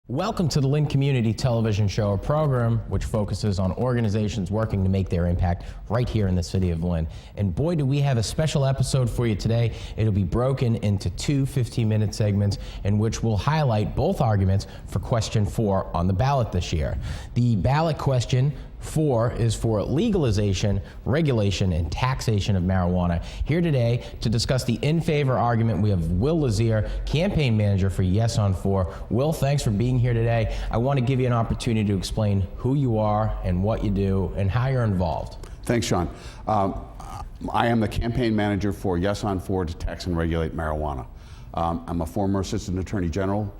Welcome to the Lynn Community Television Show, a program which focuses on organizations working to make their impact right here in the city of Lynn. And boy, do we have a special episode for you today. It'll be broken into two 15-minute segments in which we'll highlight both arguments for question 4 on the ballot this year. The ballot question 4 is for legalization, regulation, and taxation of marijuana. Here today to discuss the in favor argument, we have Will Luzier, campaign manager for Yes on 4. Will, thanks for being here today. I want to give you an opportunity to explain who you are and what you do and how you're involved. Thanks, Sean. I am the campaign manager for Yes on 4 to tax and regulate marijuana. I'm a former assistant attorney general,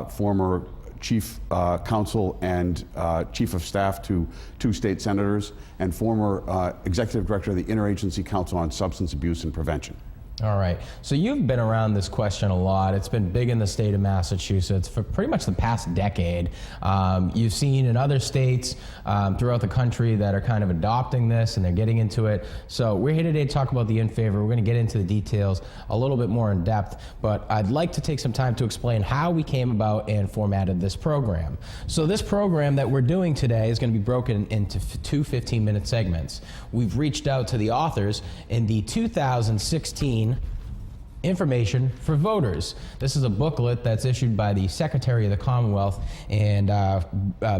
former chief counsel and chief of staff to 2 state senators, and former executive director of the Interagency Council on Substance Abuse and Prevention. All right, so you've been around this question a lot. It's been big in the state of Massachusetts for pretty much the past decade. You've seen in other states throughout the country that are kind of adopting this and they're getting into it. So we're here today to talk about the in favor. We're going to get into the details a little bit more in depth, but I'd like to take some time to explain how we came about and formatted this program. So this program that we're doing today is going to be broken into 2 15-minute segments. We've reached out to the authors in the 2016 Information for Voters. This is a booklet that's issued by the Secretary of the Commonwealth, and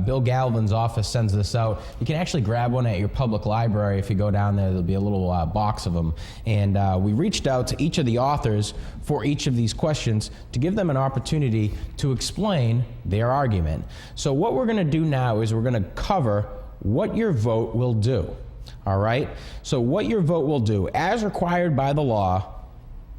Bill Galvin's office sends this out. You can actually grab one at your public library. If you go down there, there'll be a little box of them. And we reached out to each of the authors for each of these questions to give them an opportunity to explain their argument. So what we're going to do now is we're going to cover what your vote will do. All right? So what your vote will do, as required by the law,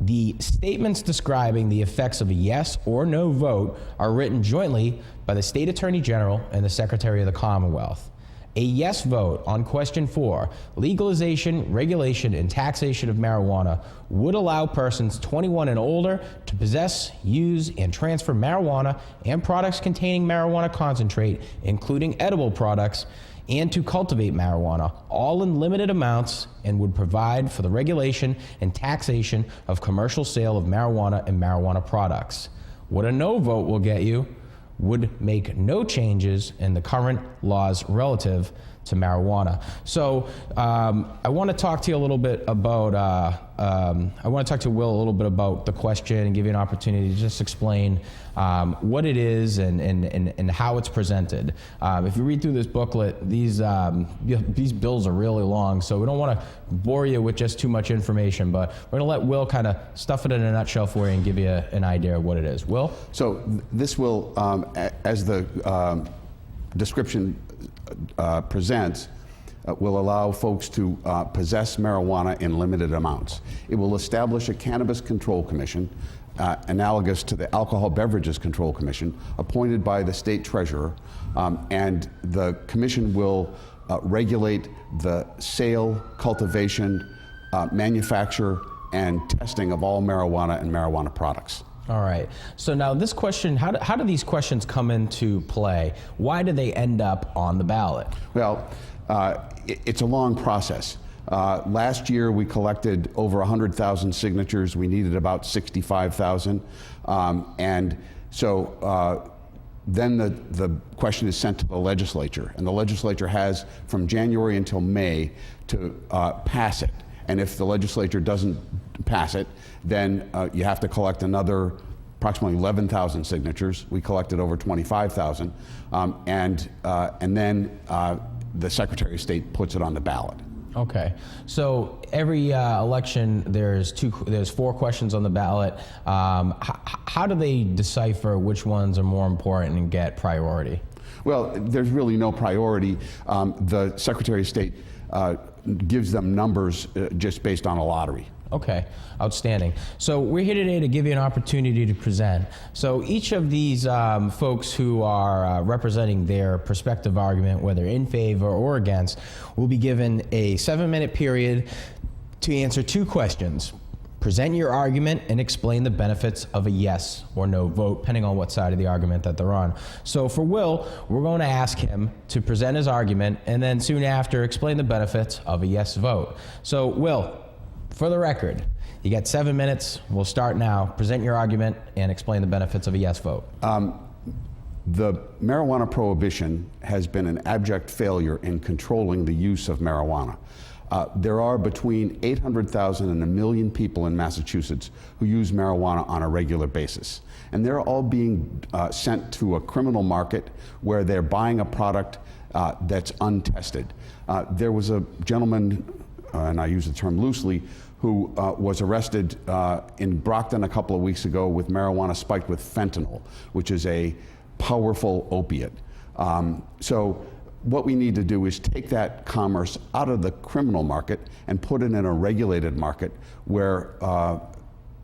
the statements describing the effects of a yes or no vote are written jointly by the State Attorney General and the Secretary of the Commonwealth. A yes vote on question 4, legalization, regulation, and taxation of marijuana, would allow persons 21 and older to possess, use, and transfer marijuana and products containing marijuana concentrate, including edible products, and to cultivate marijuana, all in limited amounts, and would provide for the regulation and taxation of commercial sale of marijuana and marijuana products. What a no vote will get you would make no changes in the current laws relative to marijuana. So I want to talk to you a little bit about, I want to talk to Will a little bit about the question and give you an opportunity to just explain what it is and how it's presented. If you read through this booklet, these bills are really long, so we don't want to bore you with just too much information, but we're going to let Will kind of stuff it in a nutshell for you and give you an idea of what it is. Will? So this will, as the description presents, will allow folks to possess marijuana in limited amounts. It will establish a Cannabis Control Commission, analogous to the Alcohol Beverages Control Commission, appointed by the state treasurer, and the commission will regulate the sale, cultivation, manufacture, and testing of all marijuana and marijuana products. All right. So now this question, how do these questions come into play? Why do they end up on the ballot? Well, it's a long process. Last year we collected over 100,000 signatures. We needed about 65,000. And so then the question is sent to the legislature. And the legislature has from January until May to pass it. And if the legislature doesn't pass it, then you have to collect another approximately 11,000 signatures. We collected over 25,000. And then the Secretary of State puts it on the ballot. Okay, so every election there's 4 questions on the ballot. How do they decipher which ones are more important and get priority? Well, there's really no priority. The Secretary of State gives them numbers just based on a lottery. Okay, outstanding. So we're here today to give you an opportunity to present. So each of these folks who are representing their prospective argument, whether in favor or against, will be given a 7-minute period to answer 2 questions. Present your argument and explain the benefits of a yes or no vote, depending on what side of the argument that they're on. So for Will, we're going to ask him to present his argument and then soon after explain the benefits of a yes vote. So Will, for the record, you got 7 minutes. We'll start now. Present your argument and explain the benefits of a yes vote. The marijuana prohibition has been an abject failure in controlling the use of marijuana. There are between 800,000 and 1 million people in Massachusetts who use marijuana on a regular basis. And they're all being sent to a criminal market where they're buying a product that's untested. There was a gentleman, and I use the term loosely, who was arrested in Brockton a couple of weeks ago with marijuana spiked with fentanyl, which is a powerful opiate. So what we need to do is take that commerce out of the criminal market and put it in a regulated market where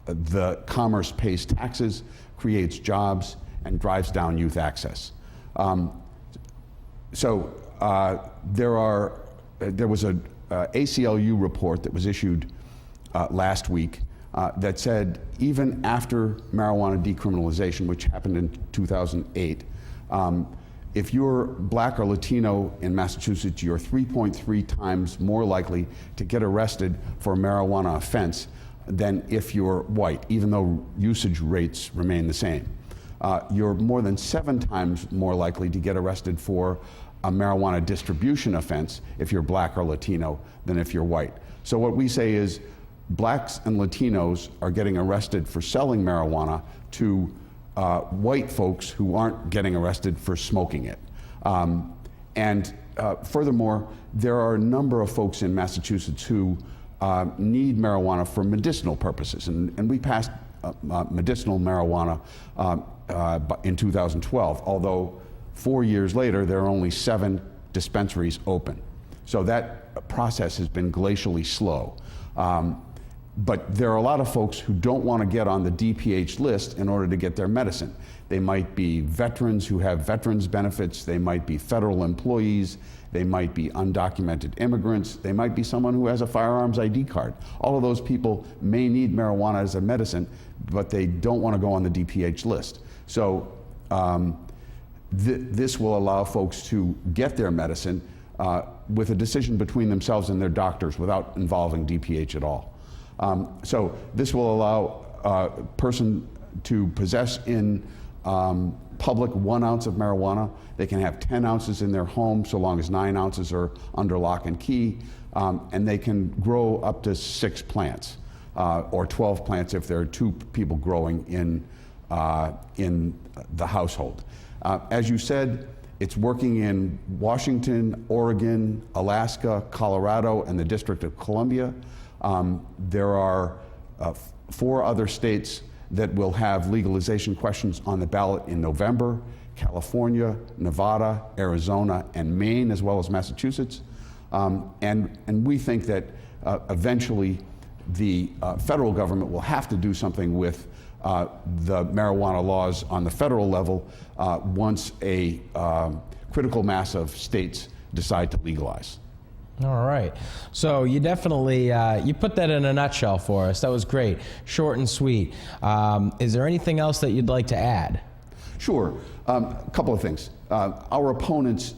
the commerce pays taxes, creates jobs, and drives down youth access. There was a ACLU report that was issued last week that said even after marijuana decriminalization, which happened in 2008, if you're Black or Latino in Massachusetts, you're 3.3 times more likely to get arrested for a marijuana offense than if you're white, even though usage rates remain the same. You're more than 7 times more likely to get arrested for a marijuana distribution offense if you're Black or Latino than if you're white. So what we say is Blacks and Latinos are getting arrested for selling marijuana to white folks who aren't getting arrested for smoking it. Furthermore, there are a number of folks in Massachusetts who need marijuana for medicinal purposes, and we passed medicinal marijuana in 2012, although 4 years later there are only 7 dispensaries open. So that process has been glacially slow. But there are a lot of folks who don't want to get on the DPH list in order to get their medicine. They might be veterans who have veterans benefits, they might be federal employees, they might be undocumented immigrants, they might be someone who has a firearms ID card. All of those people may need marijuana as a medicine, but they don't want to go on the DPH list. So this will allow folks to get their medicine with a decision between themselves and their doctors without involving DPH at all. So this will allow a person to possess in public 1 ounce of marijuana. They can have 10 ounces in their home so long as 9 ounces are under lock and key, and they can grow up to 6 plants or 12 plants if there are 2 people growing in the household. As you said, it's working in Washington, Oregon, Alaska, Colorado, and the District of Columbia. There are 4 other states that will have legalization questions on the ballot in November: California, Nevada, Arizona, and Maine, as well as Massachusetts. And we think that eventually the federal government will have to do something with the marijuana laws on the federal level once a critical mass of states decide to legalize. All right. So you definitely, you put that in a nutshell for us. That was great. Short and sweet. Is there anything else that you'd like to add? Sure. A couple of things. Our opponents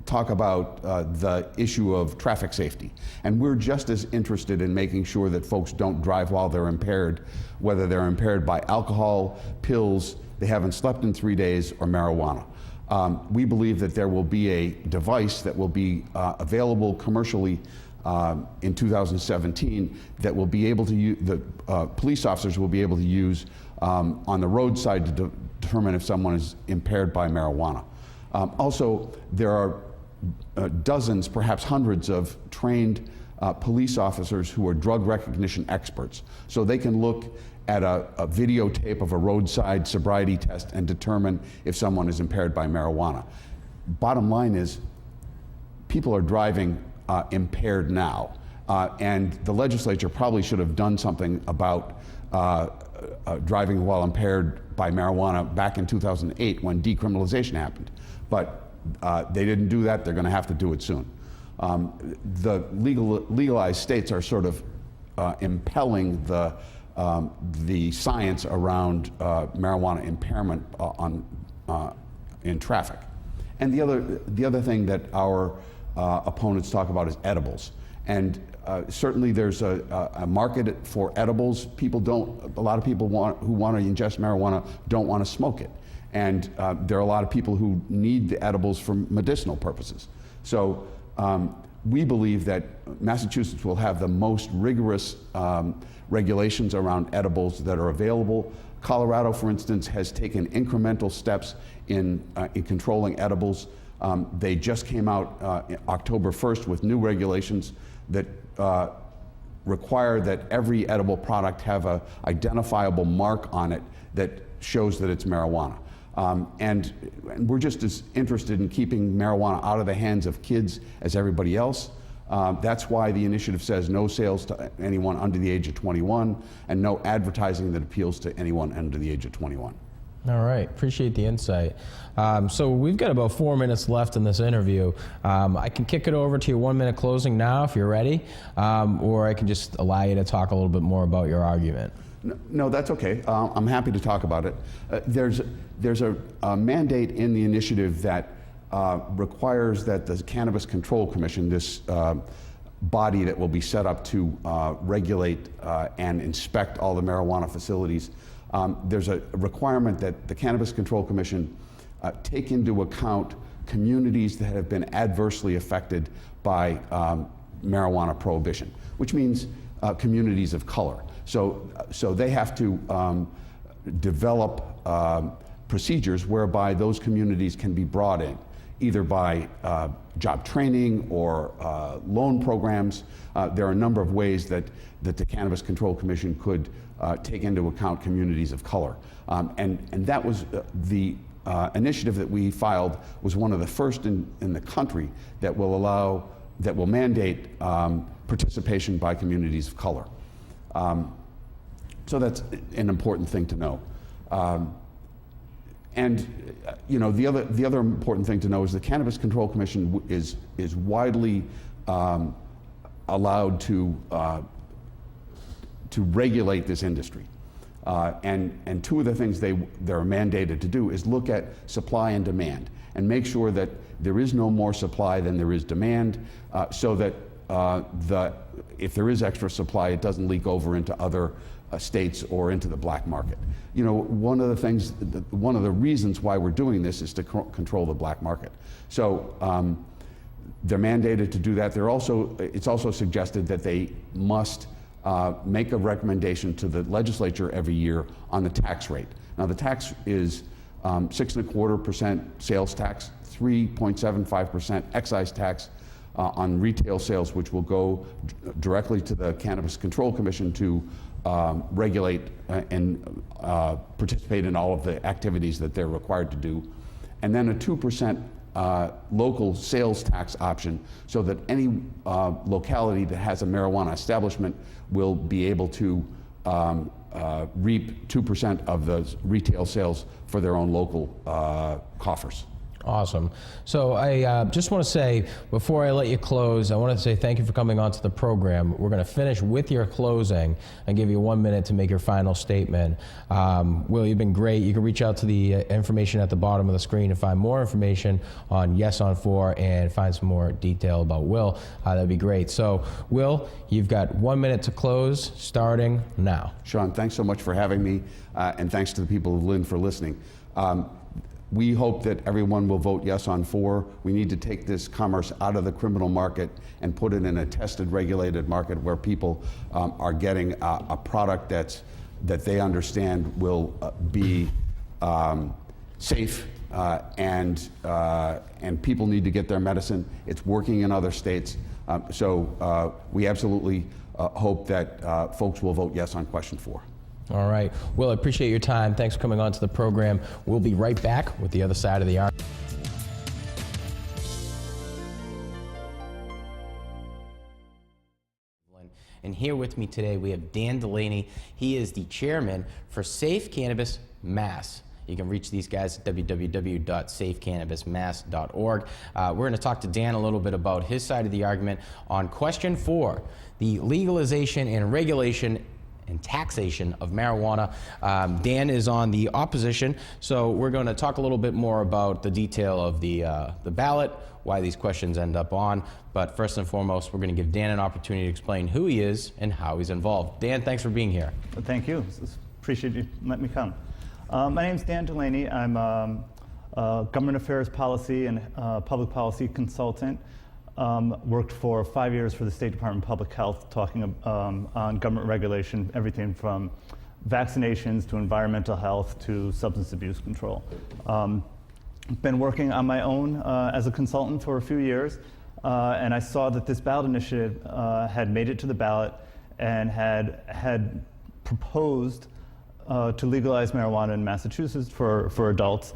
talk about the issue of traffic safety. And we're just as interested in making sure that folks don't drive while they're impaired, whether they're impaired by alcohol, pills, they haven't slept in 3 days, or marijuana. We believe that there will be a device that will be available commercially in 2017 that will be able to use, the police officers will be able to use on the roadside to determine if someone is impaired by marijuana. Also, there are dozens, perhaps hundreds of trained police officers who are drug recognition experts. So they can look at a videotape of a roadside sobriety test and determine if someone is impaired by marijuana. Bottom line is, people are driving impaired now, and the legislature probably should have done something about driving while impaired by marijuana back in 2008 when decriminalization happened. But they didn't do that. They're going to have to do it soon. The legalized states are sort of impelling the science around marijuana impairment in traffic. And the other thing that our opponents talk about is edibles. And certainly there's a market for edibles. A lot of people who want to ingest marijuana don't want to smoke it. And there are a lot of people who need the edibles for medicinal purposes. So we believe that Massachusetts will have the most rigorous regulations around edibles that are available. Colorado, for instance, has taken incremental steps in controlling edibles. They just came out October 1st with new regulations that require that every edible product have an identifiable mark on it that shows that it's marijuana. And we're just as interested in keeping marijuana out of the hands of kids as everybody else. That's why the initiative says no sales to anyone under the age of 21 and no advertising that appeals to anyone under the age of 21. All right, appreciate the insight. So we've got about 4 minutes left in this interview. I can kick it over to your 1 minute closing now if you're ready, or I can just allow you to talk a little bit more about your argument. No, that's okay. I'm happy to talk about it. There's a mandate in the initiative that requires that the Cannabis Control Commission, this body that will be set up to regulate and inspect all the marijuana facilities, there's a requirement that the Cannabis Control Commission take into account communities that have been adversely affected by marijuana prohibition, which means communities of color. So they have to develop procedures whereby those communities can be brought in, either by job training or loan programs. There are a number of ways that the Cannabis Control Commission could take into account communities of color. And that was the initiative that we filed was one of the first in the country that will mandate participation by communities of color. So that's an important thing to know. And you know, the other important thing to know is the Cannabis Control Commission is widely allowed to regulate this industry. And two of the things they're mandated to do is look at supply and demand and make sure that there is no more supply than there is demand, so that if there is extra supply, it doesn't leak over into other states or into the black market. You know, one of the reasons why we're doing this is to control the black market. So they're mandated to do that. It's also suggested that they must make a recommendation to the legislature every year on the tax rate. Now the tax is 6.25% sales tax, 3.75% excise tax on retail sales, which will go directly to the Cannabis Control Commission to regulate and participate in all of the activities that they're required to do. And then a 2% local sales tax option, so that any locality that has a marijuana establishment will be able to reap 2% of the retail sales for their own local coffers. Awesome. So I just want to say, before I let you close, I want to say thank you for coming onto the program. We're going to finish with your closing and give you 1 minute to make your final statement. Will, you've been great. You can reach out to the information at the bottom of the screen to find more information on Yes on 4 and find some more detail about Will. That'd be great. So, Will, you've got 1 minute to close, starting now. Sean, thanks so much for having me, and thanks to the people of Lynn for listening. We hope that everyone will vote yes on 4. We need to take this commerce out of the criminal market and put it in a tested, regulated market where people are getting a product that they understand will be safe, and people need to get their medicine. It's working in other states. So we absolutely hope that folks will vote yes on question 4. All right. Will, I appreciate your time. Thanks for coming on to the program. We'll be right back with the other side of the argument. And here with me today, we have Dan Delaney. He is the chairman for Safe Cannabis Mass. You can reach these guys at www.safecannabismass.org. We're going to talk to Dan a little bit about his side of the argument on question 4, the legalization and regulation and Taxation of Marijuana. Dan is on the opposition, so we're going to talk a little bit more about the detail of the ballot, why these questions end up on. But first and foremost, we're going to give Dan an opportunity to explain who he is and how he's involved. Dan, thanks for being here. Thank you. Appreciate you letting me come. My name's Dan Delaney. I'm a government affairs policy and public policy consultant. Worked for 5 years for the State Department of Public Health, talking on government regulation, everything from vaccinations to environmental health to substance abuse control. Been working on my own as a consultant for a few years, and I saw that this ballot initiative had made it to the ballot and had proposed to legalize marijuana in Massachusetts for adults.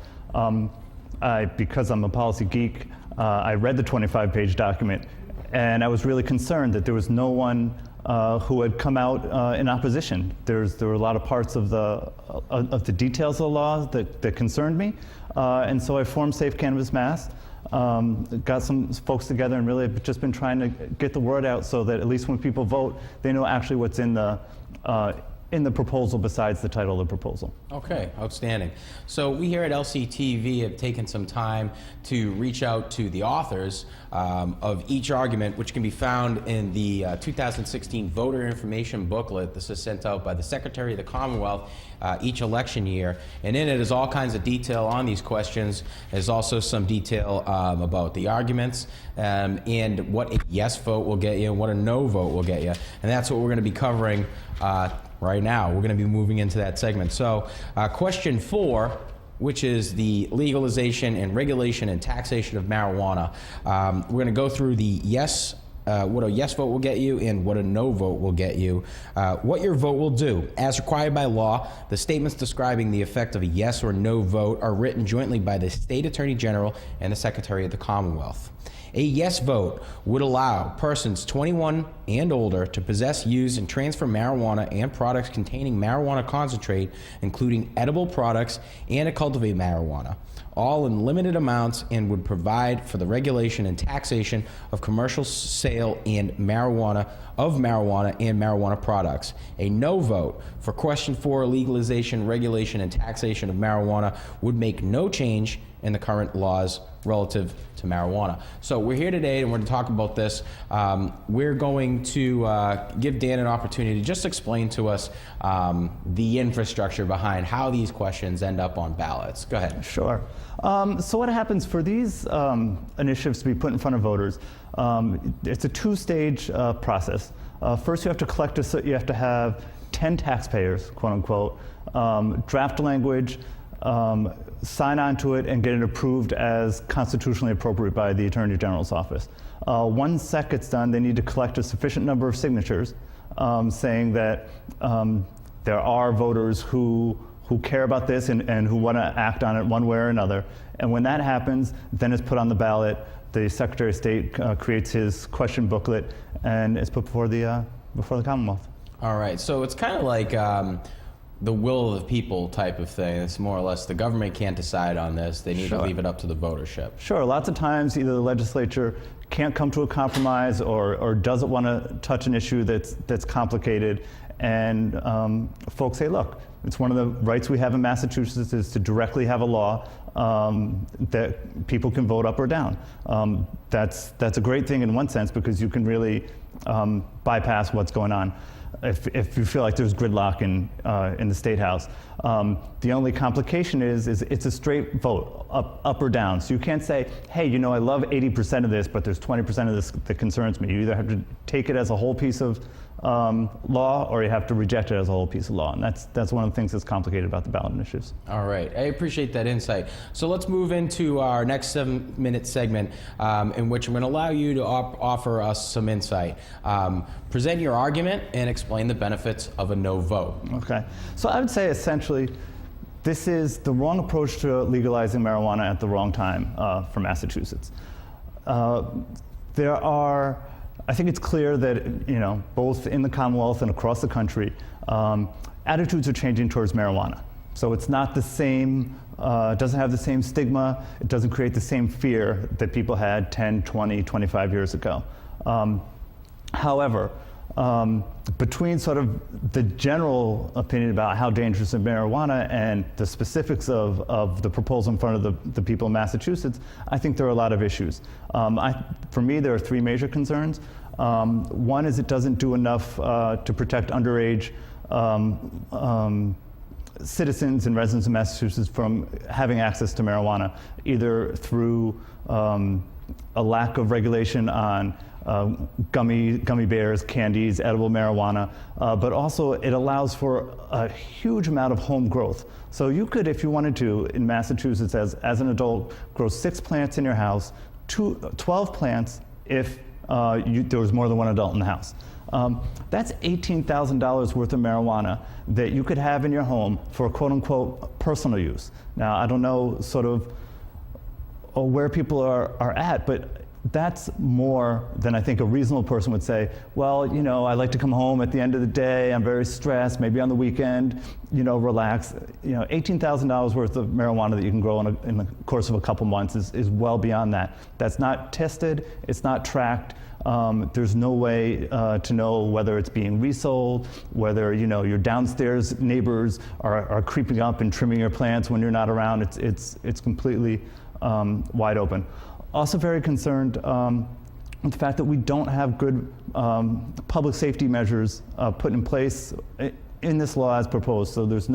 Because I'm a policy geek, I read the 25-page document, and I was really concerned that there was no one who had come out in opposition. There were a lot of parts of the details of the law that concerned me, and so I formed Safe Cannabis Mass, got some folks together, and really have just been trying to get the word out so that at least when people vote, they know actually what's in the proposal besides the title of the proposal. Okay, outstanding. So we here at LCTV have taken some time to reach out to the authors of each argument, which can be found in the 2016 voter information booklet. This is sent out by the Secretary of the Commonwealth each election year, and in it is all kinds of detail on these questions. There's also some detail about the arguments and what a yes vote will get you and what a no vote will get you, and that's what we're going to be covering right now. We're going to be moving into that segment. So question 4, which is the legalization and regulation and taxation of marijuana. We're going to go through the yes, what a yes vote will get you and what a no vote will get you. What your vote will do. As required by law, the statements describing the effect of a yes or no vote are written jointly by the State Attorney General and the Secretary of the Commonwealth. A yes vote would allow persons 21 and older to possess, use, and transfer marijuana and products containing marijuana concentrate, including edible products and to cultivate marijuana, all in limited amounts, and would provide for the regulation and taxation of commercial sale and marijuana and marijuana products. A no vote for question 4, legalization, regulation, and taxation of marijuana, would make no change in the current laws relative to marijuana. So we're here today and we're going to talk about this. We're going to give Dan an opportunity to just explain to us the infrastructure behind how these questions end up on ballots. Go ahead. Sure. So what happens for these initiatives to be put in front of voters? It's a 2-stage process. First, you have to collect you have to have 10 taxpayers, quote unquote, draft language, sign on to it, and get it approved as constitutionally appropriate by the Attorney General's office. Once that gets done, they need to collect a sufficient number of signatures saying that there are voters who care about this and who want to act on it one way or another. And when that happens, then it's put on the ballot. The Secretary of State creates his question booklet, and it's put before the Commonwealth. All right, so it's kind of like the will of the people type of thing. It's more or less the government can't decide on this. They need to leave it up to the votership. Sure. Lots of times either the legislature can't come to a compromise or doesn't want to touch an issue that's complicated. And folks say, look, it's one of the rights we have in Massachusetts is to directly have a law that people can vote up or down. That's a great thing in one sense because you can really bypass what's going on. If you feel like there's gridlock in the State House. The only complication is it's a straight vote, up or down. So you can't say, hey, you know, I love 80% of this, but there's 20% of this that concerns me. You either have to take it as a whole piece of law, or you have to reject it as a whole piece of law. And that's one of the things that's complicated about the ballot initiatives. All right, I appreciate that insight. So let's move into our next 7-minute segment in which I'm going to allow you to offer us some insight. Present your argument and explain the benefits of a no vote. Okay, so I would say essentially this is the wrong approach to legalizing marijuana at the wrong time for Massachusetts. I think it's clear that, you know, both in the Commonwealth and across the country, attitudes are changing towards marijuana. So it's not the same, it doesn't have the same stigma, it doesn't create the same fear that people had 10, 20, 25 years ago. However, between sort of the general opinion about how dangerous is marijuana and the specifics of the proposal in front of the people in Massachusetts, I think there are a lot of issues. For me, there are three major concerns. One is it doesn't do enough to protect underage citizens and residents of Massachusetts from having access to marijuana, either through a lack of regulation on gummy bears, candies, edible marijuana, but also it allows for a huge amount of home growth. So you could, if you wanted to, in Massachusetts as an adult, grow 6 plants in your house, 12 plants if there was more than one adult in the house. That's $18,000 worth of marijuana that you could have in your home for quote unquote personal use. Now, I don't know sort of where people are at, but that's more than I think a reasonable person would say, well, you know, I like to come home at the end of the day, I'm very stressed, maybe on the weekend, you know, relax. You know, $18,000 worth of marijuana that you can grow in the course of a couple months is well beyond that. That's not tested, it's not tracked. There's no way to know whether it's being resold, whether, you know, your downstairs neighbors are creeping up and trimming your plants when you're not around. It's completely wide open. Also very concerned with the fact that we don't have good public safety measures put in place in this law as proposed. So there's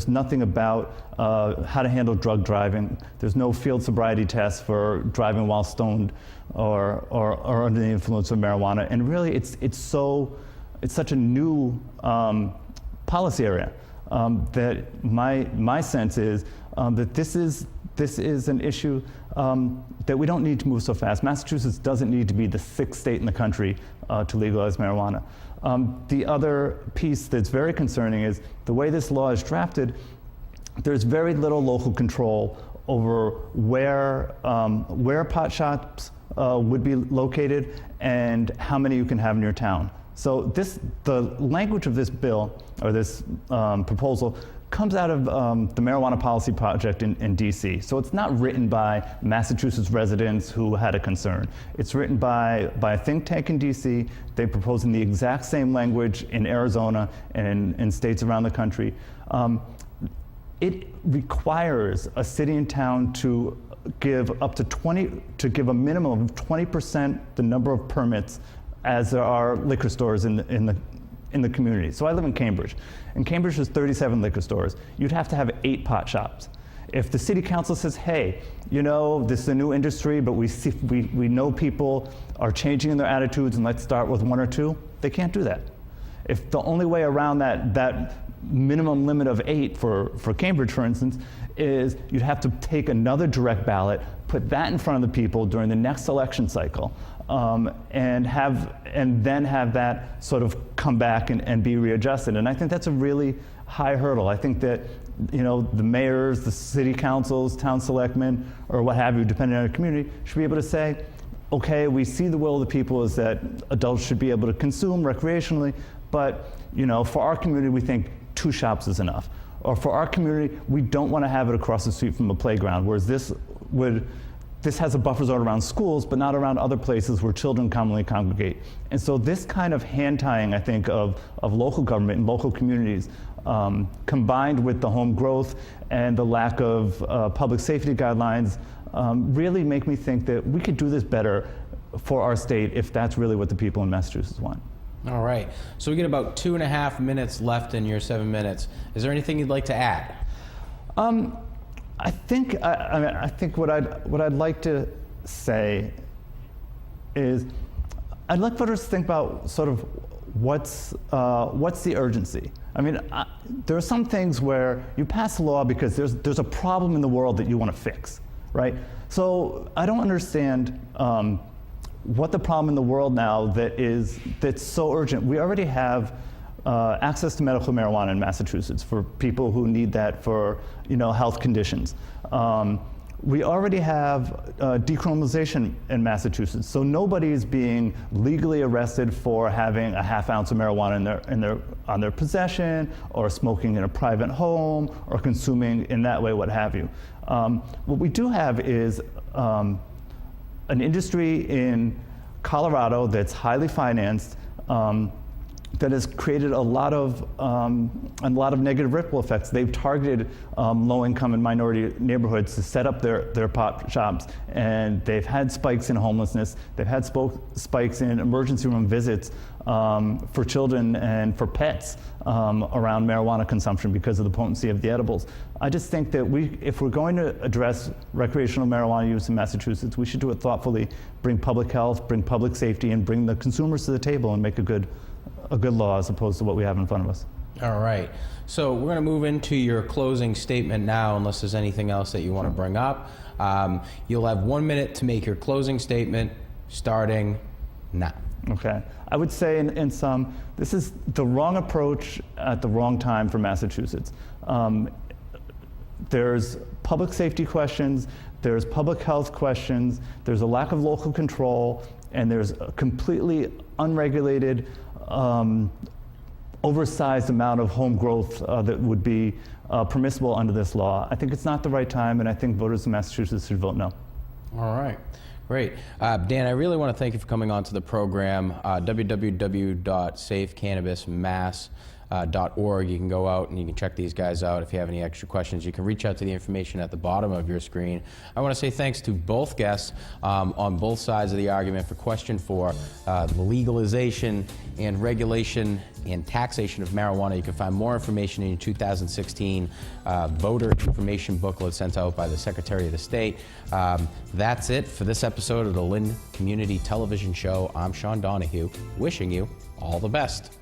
nothing about how to handle drug driving. There's no field sobriety tests for driving while stoned or under the influence of marijuana. And really, it's such a new policy area that my sense is that this is an issue that we don't need to move so fast. Massachusetts doesn't need to be the 6th state in the country to legalize marijuana. The other piece that's very concerning is the way this law is drafted, there's very little local control over where pot shops would be located and how many you can have in your town. So the language of this bill, or this proposal, comes out of the Marijuana Policy Project in DC. So it's not written by Massachusetts residents who had a concern. It's written by a think tank in DC. They're proposing the exact same language in Arizona and in states around the country. It requires a city and town to give a minimum of 20% the number of permits as there are liquor stores in the community. So I live in Cambridge. In Cambridge, there's 37 liquor stores. You'd have to have 8 pot shops. If the city council says, hey, you know, this is a new industry, but we know people are changing in their attitudes and let's start with 1 or 2, they can't do that. If the only way around that minimum limit of 8 for Cambridge, for instance, is you'd have to take another direct ballot, put that in front of the people during the next election cycle, and then have that sort of come back and be readjusted. And I think that's a really high hurdle. I think that, you know, the mayors, the city councils, town selectmen, or what have you, depending on the community, should be able to say, okay, we see the will of the people is that adults should be able to consume recreationally, but, you know, for our community, we think 2 shops is enough. Or for our community, we don't want to have it across the street from a playground, whereas this has a buffer zone around schools, but not around other places where children commonly congregate. And so this kind of hand-tying, I think, of local government and local communities, combined with the home growth and the lack of public safety guidelines, really make me think that we could do this better for our state if that's really what the people in Massachusetts want. All right. So we get about 2.5 minutes left in your 7 minutes. Is there anything you'd like to add? I think what I'd like to say is I'd like voters to think about sort of what's the urgency. I mean, there are some things where you pass a law because there's a problem in the world that you want to fix, right? So I don't understand what the problem in the world now that's so urgent. We already have access to medical marijuana in Massachusetts for people who need that for, you know, health conditions. We already have decriminalization in Massachusetts, so nobody is being legally arrested for having a ½ ounce of marijuana on their possession, or smoking in a private home, or consuming in that way, what have you. What we do have is an industry in Colorado that's highly financed, that has created a lot of negative ripple effects. They've targeted low-income and minority neighborhoods to set up their pot shops, and they've had spikes in homelessness. They've had spikes in emergency room visits for children and for pets around marijuana consumption because of the potency of the edibles. I just think that if we're going to address recreational marijuana use in Massachusetts, we should do it thoughtfully, bring public health, bring public safety, and bring the consumers to the table and make a good law as opposed to what we have in front of us. All right. So we're going to move into your closing statement now, unless there's anything else that you want to bring up. You'll have 1 minute to make your closing statement starting now. Okay. I would say in sum, this is the wrong approach at the wrong time for Massachusetts. There's public safety questions, there's public health questions, there's a lack of local control, and there's a completely unregulated, oversized amount of home growth that would be permissible under this law. I think it's not the right time, and I think voters in Massachusetts should vote no. All right. Great. Dan, I really want to thank you for coming on to the program. www.safecannabismass.org. You can go out and you can check these guys out. If you have any extra questions, you can reach out to the information at the bottom of your screen. I want to say thanks to both guests on both sides of the argument for question 4, the legalization and regulation and taxation of marijuana. You can find more information in your 2016 voter information booklet sent out by the Secretary of the State. That's it for this episode of the Lynn Community Television Show. I'm Sean Donahue, wishing you all the best.